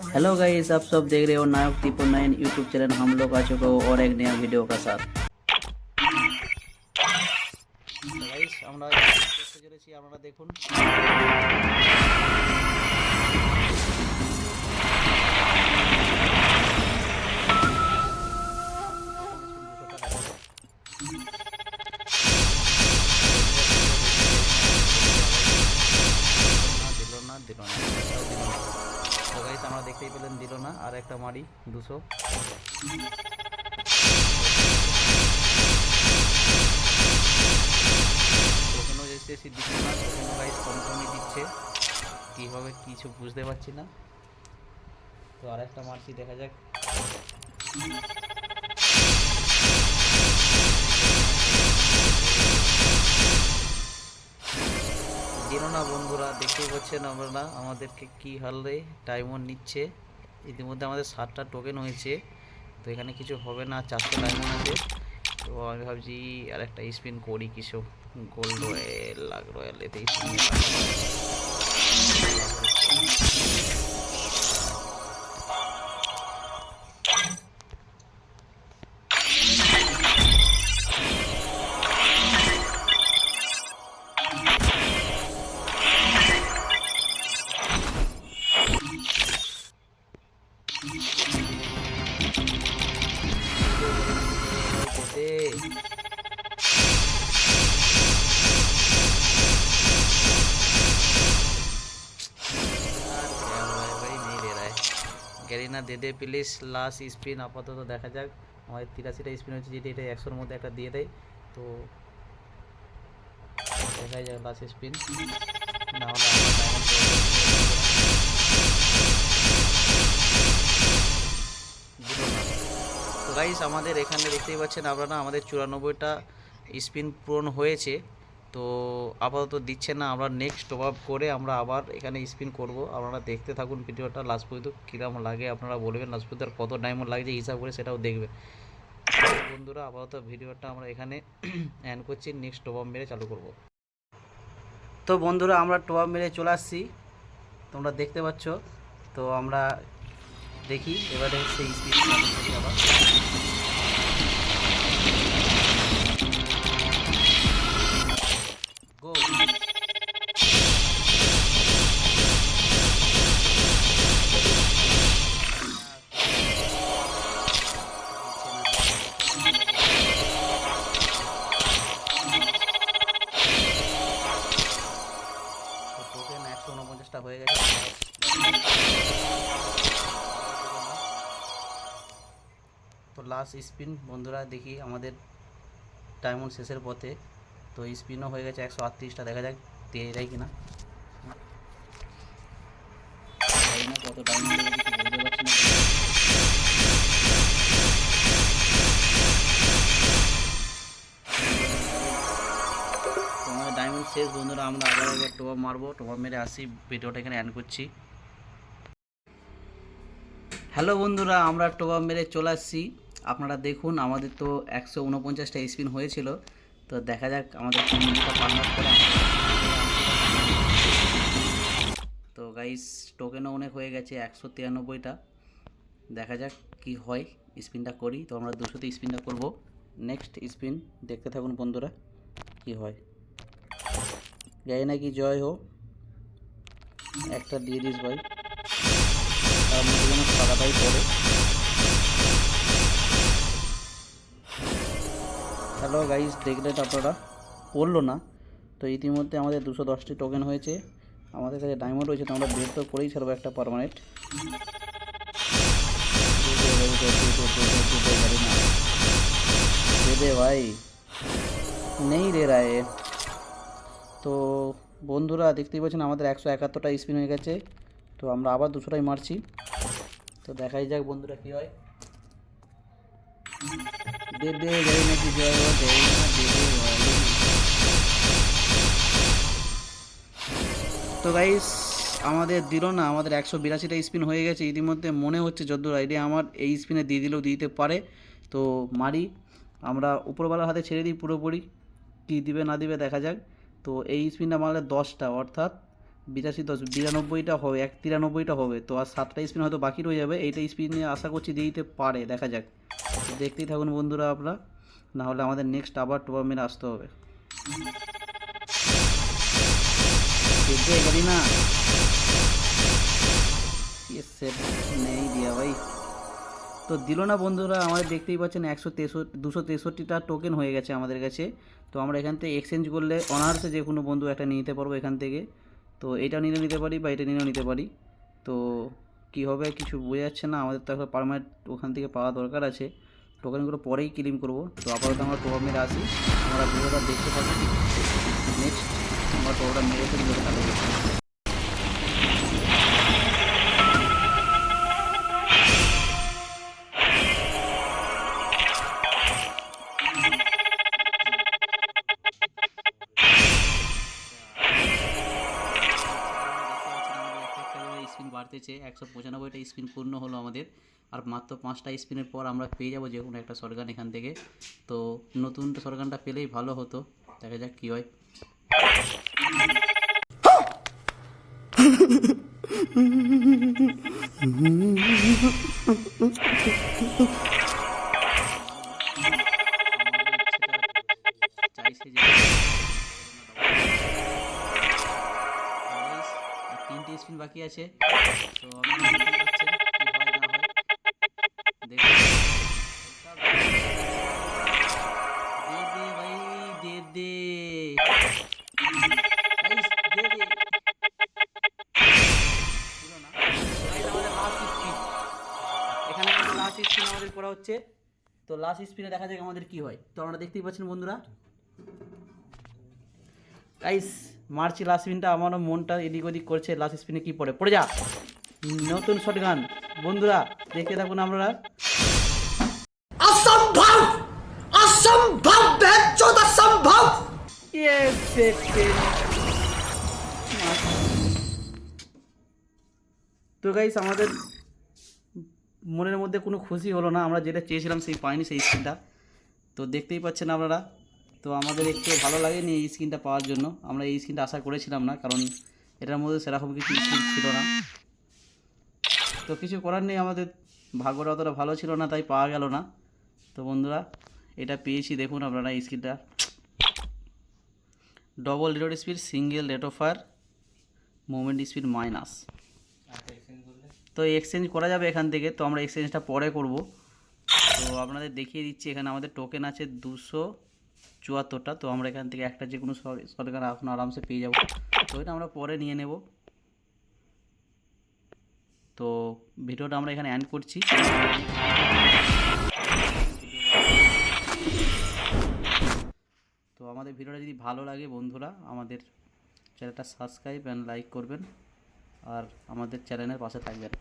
Hello guys, आप सब देख रहे हो नायक 9 यूट्यूब चैनल। हम लोग आ चुके हो और एक नया वीडियो का साथ। গাইস আমরা দেখতে চলেছি, আপনারা দেখুন। দিল না। তো গাইস আমরা দেখতেই পেলেন, দিল না। আর একটা মারি 200। ওখানেও দিচ্ছে না, ওখানেও গাইস কমই দিচ্ছে। কীভাবে কিছু বুঝতে পারছি না। তো আর একটা মারছি, দেখা যাক। দিল না বন্ধুরা, দেখতেই পাচ্ছেন আপনারা আমাদেরকে কি হালে ডায়মন্ড নিচ্ছে। ইতিমধ্যে আমাদের 7টা টোকেন হয়েছে, তো এখানে কিছু হবে না। 400 ডায়মন্ড আছে। তো আমি ভাবছি আর একটা স্পিন করি, কিছু গোল্ড রয়্যাল লাখ রয়্যাল এতেই গ্যারিনা দে দে প্লিজ। লাস্ট স্পিন আপাতত দেখা যাক। আমাদের 83টা স্পিন হচ্ছে, যদি এটা 100-এর মধ্যে একটা দিয়ে দেয় তো দেখা যাক লাস্ট স্পিন। না হলে তো গাইস আমাদের এখানে দেখতেই পাচ্ছেন আপনারা, আমাদের 94টা স্পিন পূরণ হয়েছে। তো আপাতত দিচ্ছে না। আমরা নেক্সট টপ আপ করে আমরা আবার এখানে স্পিন করব। আপনারা দেখতে থাকুন ভিডিওটা লাস্ট পর্যন্ত। কীরকম লাগে আপনারা বলবেন, লাস্ট পর্যন্ত আর কত ডায়মন্ড লাগছে হিসাব করে সেটাও দেখবেন। বন্ধুরা আপাতত ভিডিওটা আমরা এখানে এন্ড করছি, নেক্সট টপ আপ মেরে চালু করব। তো বন্ধুরা আমরা টপ আপ মেরে চলে আসছি, তোমরা দেখতে পাচ্ছ। তো আমরা দেখি এবারে সেই স্পিড আবার। গো টোকেন 149টা হয়ে গেছে। তো লাস্ট স্পিন বন্ধুরা, দেখি আমাদের ডায়মন্ড শেষের পথে। তো স্পিনও হয়ে গেছে 138টা, দেখা যাক দিয়ে যায় কিনা। কত ডায়মন্ড বুঝতে পারছি না। আমাদের ডায়মন্ড শেষ বন্ধুরা, আমরা আবার একবার টপ আপ মারবো। টপ আপ মেরে আসি, ভিডিওটা এখানে এন্ড করছি। হ্যালো বন্ধুরা, আমরা টপ আপ মেরে চলে আসছি। আপনারা দেখুন, আমাদের তো 149টা স্পিন হয়েছিল। তো দেখা যাক আমাদের তো গাইস টোকেনও অনেক হয়ে গেছে 193টা। দেখা যাক কি হয়, স্পিনটা করি। তো আমরা 200তে স্পিনটা করব। নেক্সট স্পিন দেখতে থাকুন বন্ধুরা কি হয়। যাই না কি জয় হো, একটা দিয়ে দিস ভাই, তার মধ্যে যেন টাকাটাই পড়ে। হ্যালো গাইস, দেখলেন আপনারা, পড়লো না। তো ইতিমধ্যে আমাদের 210টি টোকেন হয়েছে, আমাদের কাছে ডায়মন্ড রয়েছে। তো আমরা বের তো করেই ছাড়বো একটা পার্মানেন্ট। दे दे भाई, नहीं दे रहा है। তো বন্ধুরা দেখতেই পাচ্ছেন আমাদের 171টা স্পিন হয়ে গেছে। তো আমরা আবার 200টাই মারছি। তো দেখাই যাক বন্ধুরা কি হয়। দে দে যাই নাকি জয় ও দেই না, দে দে ভাই। তো গাইস আমাদের দিল না। আমাদের 182টা স্পিন হয়ে গেছে ইতিমধ্যে। মনে হচ্ছে যতদূর আইডিয়া আমার, এই স্পিনে দিয়ে দিলেও দিতে পারে। তো মারি, আমরা উপরওয়ালার হাতে ছেড়ে দিই পুরোপুরি, কী দিবে না দিবে দেখা যাক। তো এই স্পিনটা মারলে 10টা, অর্থাৎ 92টা হবে, 93টা হবে। তো আর 7টা স্পিন হয়তো বাকি রয়ে যাবে, এইটা স্পিনে আশা করছি দিয়ে দিতে পারে, দেখা যাক। তো দেখতেই থাকুন বন্ধুরা আপনারা, না হলে আমাদের নেক্সট আবার টপ মেরে আসতে হবে। গাড়ি না ये सेट नहीं दिया भाई, তো দিল না বন্ধুরা। আমাদের দেখতেই পাচ্ছেন 263টা টোকেন হয়ে গেছে আমাদের কাছে। তো আমরা এখান থেকে এক্সচেঞ্জ করলে অনার্সে যে কোনো বন্ধু একটা নিয়ে নিতে পারবো এখান থেকে। তো এটা নিতে পারি বা এটা নিতে পারি। তো কী হবে কিছু বোঝা যাচ্ছে না, আমাদের তো একটা পারমানেন্ট ওখান থেকে পাওয়া দরকার আছে। টোকেনগুলো পরেই ক্লেম করব। তো আপাতত আমরা টোপ মেরে আসি, আমরা ভিডিওটা দেখতে পাচ্ছি। নেক্সট আমরা টোপটা মেরে ফেলি বলে তাহলে স্পিন বাড়তেছে। 195টা স্পিন পূর্ণ হলো আমাদের, আর মাত্র 5টা স্পিনের পর আমরা পেয়ে যাবো যে কোনো একটা শটগান এখান থেকে। তো নতুন শটগানটা পেলেই ভালো হতো, দেখা যাক কী হয়। চাইছে যে 3টে স্পিন বাকি আছে। তো আপনারা দেখতেই পাচ্ছেন কি হয় না হয়, দেখুন। দে দে ভাই, দে দে ভাই, দে দে। ছিল না গাইস, আমাদের লাস্ট স্পিন, এখানে আমাদের লাস্ট স্পিন আমাদের করা হচ্ছে। তো লাস্ট স্পিনে দেখা যাক আমাদের কি হয়। তো আপনারা দেখতেই পাচ্ছেন বন্ধুরা, গাইস মারছি লাস্ট স্পিনটা, আমারও মনটা এদিক ওদিক করছে। লাস্ট স্পিনে কি পড়ে যা নতুন শটগান। বন্ধুরা দেখতে থাকুন আপনারা। असंभव असंभव बेचौद असंभव তো গাইস আমাদের মনের মধ্যে কোনো খুশি হলো না, আমরা যেটা চেয়েছিলাম সেই পাইনি সেই স্কিনটা। তো দেখতেই পাচ্ছেন আপনারা, তো আমাদের একটু ভালো লাগেনি এই স্কিনটা পাওয়ার জন্য। আমরা এই স্কিনটা আশা করেছিলাম না, কারণ এটার মধ্যে সেরকম কিছু স্কিন ছিল না। তো কিছু করার নেই, আমাদের ভাগ্যটা অতটা ভালো ছিল না, তাই পাওয়া গেল না। তো বন্ধুরা এটা পেয়েছি, দেখুন আপনারা এই স্কিনটা, double reload speed, single rate of fire, movement speed minus. তো এক্সচেঞ্জ করা যাবে এখান থেকে, তো আমরা এক্সচেঞ্জটা পরে করব। তো আপনাদের দেখিয়ে দিচ্ছি, এখানে আমাদের টোকেন আছে 274টা। তো আমরা এখান থেকে একটা যে কোনো শটগান এখন আরামসে পেয়ে যাব। তো এটা আমরা পরে নিয়ে নেব। তো ভিডিওটা আমরা এখানে এন্ড করছি। তো আমাদের ভিডিওটা যদি ভালো লাগে বন্ধুরা, আমাদের চ্যানেলটা সাবস্ক্রাইব অ্যান্ড লাইক করবেন, আর আমাদের চ্যানেলের পাশে থাকবেন।